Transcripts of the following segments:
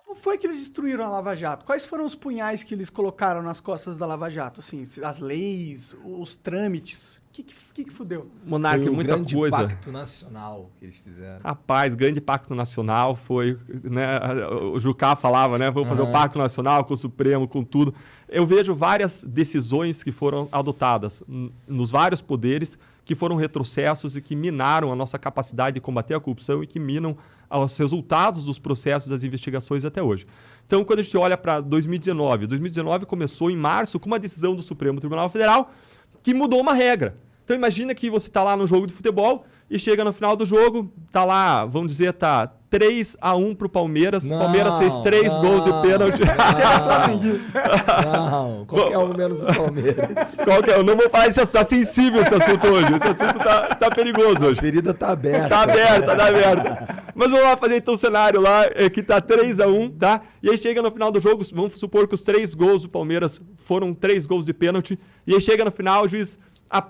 Como foi que eles destruíram a Lava Jato? Quais foram os punhais que eles colocaram nas costas da Lava Jato? Assim, as leis, os trâmites. O que fudeu? Monarca, Foi um muita grande coisa. pacto nacional que eles fizeram. Rapaz, grande pacto nacional foi, né, o Jucá falava, né, vamos fazer o pacto nacional com o Supremo, com tudo. Eu vejo várias decisões que foram adotadas nos vários poderes que foram retrocessos e que minaram a nossa capacidade de combater a corrupção e que minam os resultados dos processos das investigações até hoje. Então, quando a gente olha para 2019 começou em março com uma decisão do Supremo Tribunal Federal que mudou uma regra. Então imagina que você está lá no jogo de futebol e chega no final do jogo, tá lá, vamos dizer, tá 3-1 pro Palmeiras. O Palmeiras fez 3 gols de pênalti. Não, qualquer um menos o Palmeiras. Eu não vou falar esse assunto, tá sensível esse assunto hoje. Esse assunto tá perigoso hoje. A ferida tá aberta. Tá aberta. Mas vamos lá fazer então o cenário lá, que tá 3-1, tá? E aí chega no final do jogo, vamos supor que os 3 gols do Palmeiras foram 3 gols de pênalti. E aí chega no final, o juiz,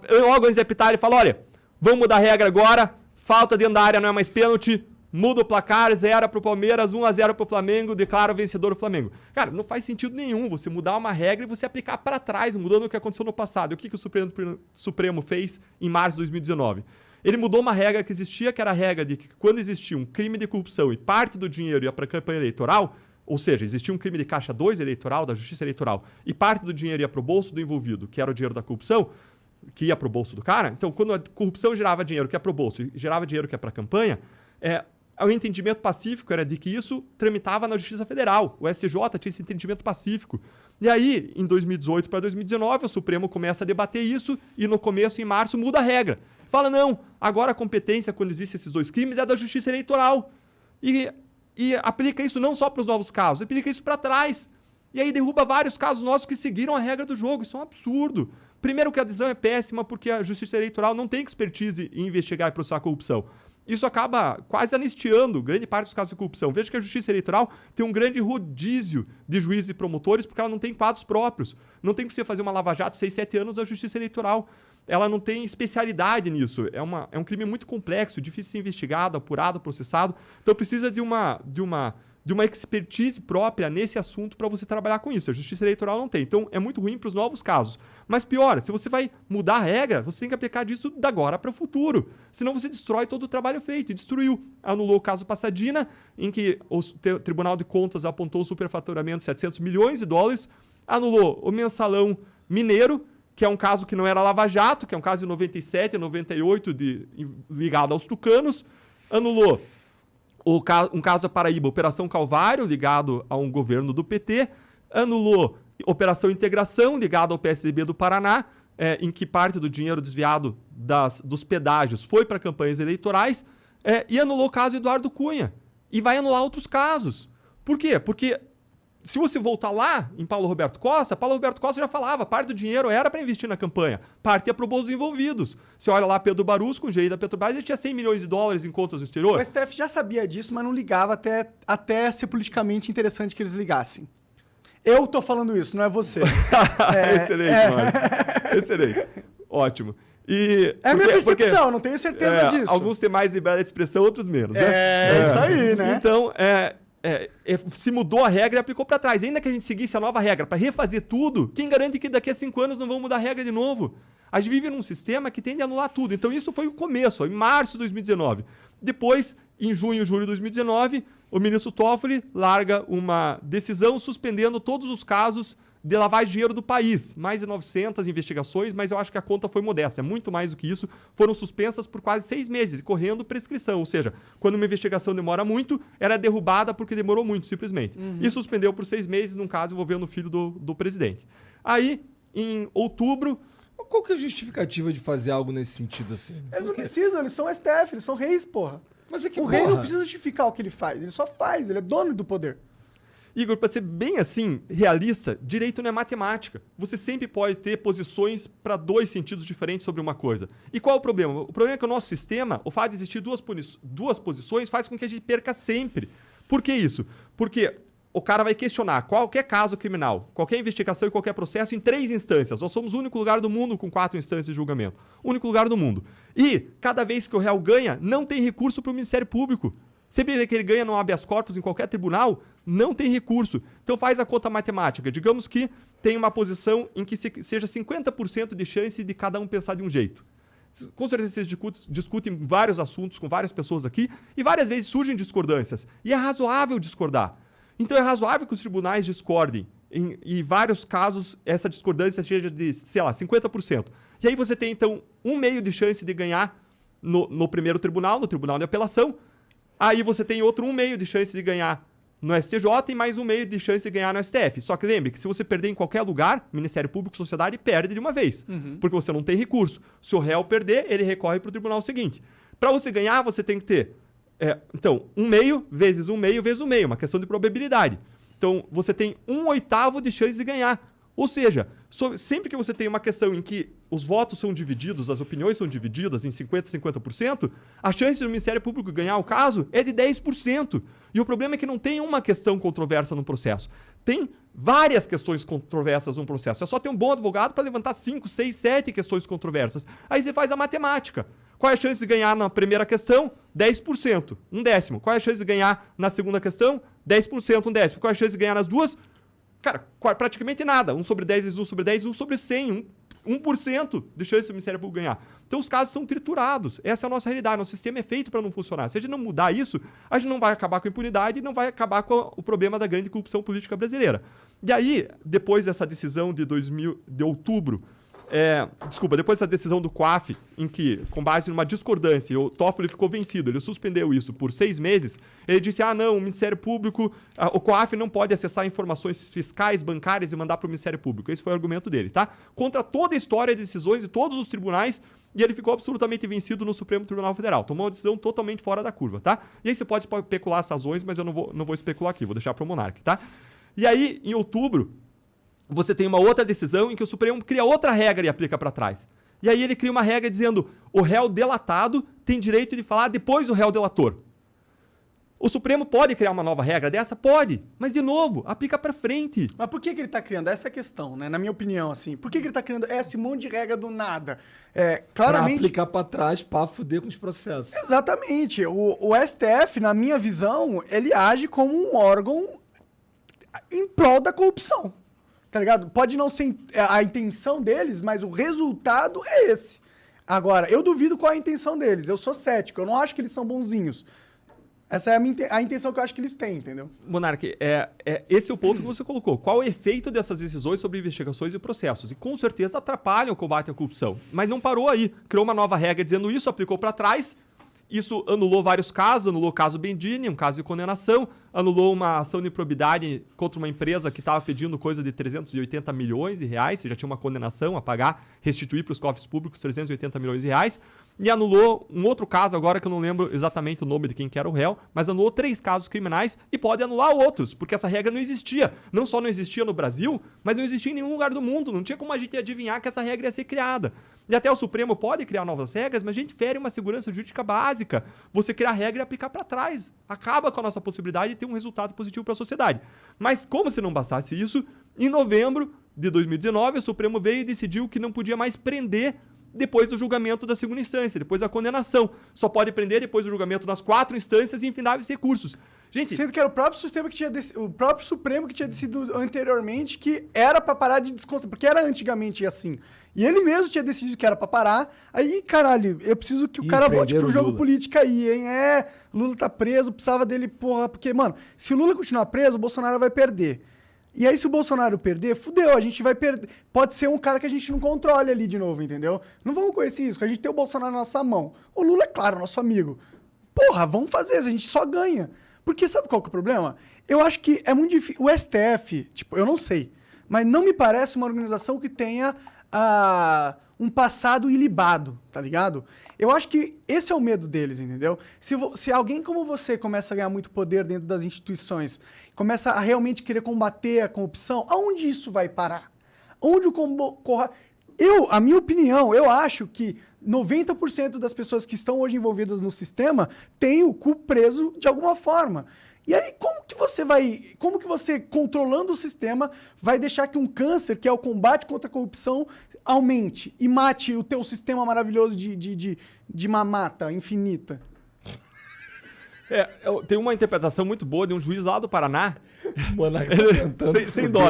logo antes de apitar, ele fala, olha, vamos mudar a regra agora, falta dentro da área não é mais pênalti, muda o placar, 0 pro Palmeiras, 1-0 pro Flamengo, declara o vencedor o Flamengo. Cara, não faz sentido nenhum você mudar uma regra e você aplicar para trás, mudando o que aconteceu no passado. E o que o Supremo fez em março de 2019? Ele mudou uma regra que existia, que era a regra de que quando existia um crime de corrupção e parte do dinheiro ia para a campanha eleitoral, ou seja, existia um crime de caixa 2 eleitoral, da justiça eleitoral, e parte do dinheiro ia para o bolso do envolvido, que era o dinheiro da corrupção, que ia para o bolso do cara. Então, quando a corrupção gerava dinheiro que ia para o bolso e gerava dinheiro que ia para a campanha, o entendimento pacífico era de que isso tramitava na Justiça Federal. O STJ tinha esse entendimento pacífico. E aí, em 2018 para 2019, o Supremo começa a debater isso e no começo, em março, muda a regra. Fala, não, agora a competência, quando existem esses 2 crimes, é da Justiça Eleitoral. E aplica isso não só para os novos casos, aplica isso para trás. E aí derruba vários casos nossos que seguiram a regra do jogo. Isso é um absurdo. Primeiro que a decisão é péssima porque a Justiça Eleitoral não tem expertise em investigar e processar a corrupção. Isso acaba quase anistiando grande parte dos casos de corrupção. Veja que a Justiça Eleitoral tem um grande rodízio de juízes e promotores porque ela não tem quadros próprios. Não tem que você fazer uma lava-jato 6, 7 anos da Justiça Eleitoral. Ela não tem especialidade nisso. É um crime muito complexo, difícil de ser investigado, apurado, processado. Então precisa de uma expertise própria nesse assunto para você trabalhar com isso. A Justiça Eleitoral não tem. Então é muito ruim para os novos casos. Mas pior, se você vai mudar a regra, você tem que aplicar disso da agora para o futuro. Senão você destrói todo o trabalho feito. E destruiu. Anulou o caso Passadina, em que o Tribunal de Contas apontou o superfaturamento de 700 milhões de dólares. Anulou o mensalão mineiro, que é um caso que não era lava-jato, que é um caso de 97 e 98 ligado aos tucanos. Anulou um caso da Paraíba, Operação Calvário, ligado a um governo do PT. Anulou Operação Integração, ligado ao PSDB do Paraná, em que parte do dinheiro desviado dos pedágios foi para campanhas eleitorais. E anulou o caso Eduardo Cunha. E vai anular outros casos. Por quê? Porque se você voltar lá em Paulo Roberto Costa já falava, parte do dinheiro era para investir na campanha, parte ia para o bolso dos envolvidos. Você olha lá Pedro Barus, com o gerente da Petrobras, ele tinha 100 milhões de dólares em contas no exterior. O STF já sabia disso, mas não ligava até ser politicamente interessante que eles ligassem. Eu tô falando isso, não é você. Excelente, Mário. Excelente. Ótimo. A minha percepção, não tenho certeza disso. Alguns têm mais liberdade de expressão, outros menos. Né? Isso aí, né? Então, se mudou a regra e aplicou para trás. Ainda que a gente seguisse a nova regra para refazer tudo, quem garante que daqui a 5 anos não vão mudar a regra de novo? A gente vive num sistema que tende a anular tudo. Então isso foi o começo, em março de 2019. Depois, em junho e julho de 2019, o ministro Toffoli larga uma decisão suspendendo todos os casos de lavagem de dinheiro do país. Mais de 900 investigações, mas eu acho que a conta foi modesta. É muito mais do que isso. Foram suspensas por quase 6 meses, correndo prescrição. Ou seja, quando uma investigação demora muito, ela é derrubada porque demorou muito, simplesmente. E suspendeu por 6 meses, num caso envolvendo o filho do presidente. Aí, em outubro... Qual que é a justificativa de fazer algo nesse sentido assim? Eles não precisam, eles são STF, eles são reis, porra. Mas é que, o rei não precisa justificar o que ele faz, ele só faz, ele é dono do poder. Igor, para ser bem assim, realista, direito não é matemática. Você sempre pode ter posições para 2 sentidos diferentes sobre uma coisa. E qual é o problema? O problema é que o nosso sistema, o fato de existir duas posições, faz com que a gente perca sempre. Por que isso? Porque o cara vai questionar qualquer caso criminal, qualquer investigação e qualquer processo em 3 instâncias. Nós somos o único lugar do mundo com 4 instâncias de julgamento. O único lugar do mundo. E, cada vez que o réu ganha, não tem recurso para o Ministério Público. Sempre que ele ganha no habeas corpus em qualquer tribunal, não tem recurso. Então faz a conta matemática. Digamos que tem uma posição em que seja 50% de chance de cada um pensar de um jeito. Com certeza vocês discutem vários assuntos com várias pessoas aqui e várias vezes surgem discordâncias. E é razoável discordar. Então é razoável que os tribunais discordem. Em vários casos, essa discordância seja de, sei lá, 50%. E aí você tem, então, 1/2 de chance de ganhar no primeiro tribunal, no tribunal de apelação. Aí você tem outro 1/2 de chance de ganhar no STJ e mais 1/2 de chance de ganhar no STF. Só que lembre que se você perder em qualquer lugar, Ministério Público, sociedade, perde de uma vez. Porque você não tem recurso. Se o réu perder, ele recorre para o tribunal seguinte. Para você ganhar, você tem que ter, então, 1/2 vezes 1/2 vezes 1/2, uma questão de probabilidade. Então, você tem 1/8 de chance de ganhar. Ou seja, sempre que você tem uma questão em que os votos são divididos, as opiniões são divididas em 50% e 50%, a chance do Ministério Público ganhar o caso é de 10%. E o problema é que não tem uma questão controversa no processo. Tem várias questões controversas no processo. É só ter um bom advogado para levantar 5, 6, 7 questões controversas. Aí você faz a matemática. Qual é a chance de ganhar na primeira questão? 10%, 1/10. Qual é a chance de ganhar na segunda questão? 10%, 1/10. Qual é a chance de ganhar nas duas? Cara, praticamente nada. 1/10 vezes 1/10, 1/100. 1% de chance do Ministério Público ganhar. Então os casos são triturados. Essa é a nossa realidade. Nosso sistema é feito para não funcionar. Se a gente não mudar isso, a gente não vai acabar com a impunidade e não vai acabar com o problema da grande corrupção política brasileira. E aí, depois dessa decisão de outubro, depois dessa decisão do COAF, em que, com base numa discordância, o Toffoli ficou vencido, ele suspendeu isso por 6 meses, ele disse, não, o Ministério Público, o COAF não pode acessar informações fiscais, bancárias e mandar para o Ministério Público. Esse foi o argumento dele, tá? Contra toda a história de decisões de todos os tribunais, e ele ficou absolutamente vencido no Supremo Tribunal Federal. Tomou uma decisão totalmente fora da curva, tá? E aí você pode especular as razões, mas eu não vou especular aqui, vou deixar para o Monark, tá? E aí, em outubro, você tem uma outra decisão em que o Supremo cria outra regra e aplica para trás. E aí ele cria uma regra dizendo o réu delatado tem direito de falar depois do réu delator. O Supremo pode criar uma nova regra dessa? Pode. Mas, de novo, aplica para frente. Mas por que ele tá criando? Essa é a questão, né? Na minha opinião, assim. Por que ele tá criando esse monte de regra do nada? Claramente... Pra aplicar pra trás, pra fuder com os processos. Exatamente. O STF, na minha visão, ele age como um órgão em prol da corrupção. Tá ligado? Pode não ser a intenção deles, mas o resultado é esse. Agora, eu duvido qual é a intenção deles. Eu sou cético. Eu não acho que eles são bonzinhos. Essa é a intenção que eu acho que eles têm, entendeu? Monark, esse é o ponto que você colocou. Qual o efeito dessas decisões sobre investigações e processos? E com certeza atrapalham o combate à corrupção. Mas não parou aí. Criou uma nova regra dizendo isso, aplicou para trás. Isso anulou vários casos, anulou o caso Bendini, um caso de condenação, anulou uma ação de improbidade contra uma empresa que estava pedindo coisa de 380 milhões de reais, você já tinha uma condenação a pagar, restituir para os cofres públicos 380 milhões de reais, e anulou um outro caso agora que eu não lembro exatamente o nome de quem que era o réu, mas anulou 3 casos criminais e pode anular outros, porque essa regra não existia. Não só não existia no Brasil, mas não existia em nenhum lugar do mundo, não tinha como a gente adivinhar que essa regra ia ser criada. E até o Supremo pode criar novas regras, mas a gente fere uma segurança jurídica básica. Você criar regra e aplicar para trás. Acaba com a nossa possibilidade de ter um resultado positivo para a sociedade. Mas como se não bastasse isso, em novembro de 2019, o Supremo veio e decidiu que não podia mais prender depois do julgamento da segunda instância, depois da condenação. Só pode prender depois do julgamento nas 4 instâncias e infindáveis recursos. Gente, sendo que era o próprio sistema o próprio Supremo que tinha decidido anteriormente que era pra parar de desconsiderar, porque era antigamente assim. E ele mesmo tinha decidido que era pra parar. Aí, caralho, eu preciso que o cara volte pro jogo político aí, hein? Lula tá preso, precisava dele, porra, porque, mano, se o Lula continuar preso, o Bolsonaro vai perder. E aí, se o Bolsonaro perder, fudeu, a gente vai perder. Pode ser um cara que a gente não controle ali de novo, entendeu? Não vamos conhecer isso, a gente tem o Bolsonaro na nossa mão. O Lula, é claro, nosso amigo. Porra, vamos fazer isso, a gente só ganha. Porque sabe qual que é o problema? Eu acho que é muito difícil. O STF, tipo, eu não sei, mas não me parece uma organização que tenha um passado ilibado, tá ligado? Eu acho que esse é o medo deles, entendeu? Se alguém como você começa a ganhar muito poder dentro das instituições, começa a realmente querer combater a corrupção, aonde isso vai parar? Onde a minha opinião, eu acho que 90% das pessoas que estão hoje envolvidas no sistema têm o cu preso de alguma forma. E aí, como que você, controlando o sistema, vai deixar que um câncer, que é o combate contra a corrupção, aumente e mate o teu sistema maravilhoso de mamata infinita? Tem uma interpretação muito boa de um juiz lá do Paraná. Monarca sem dó.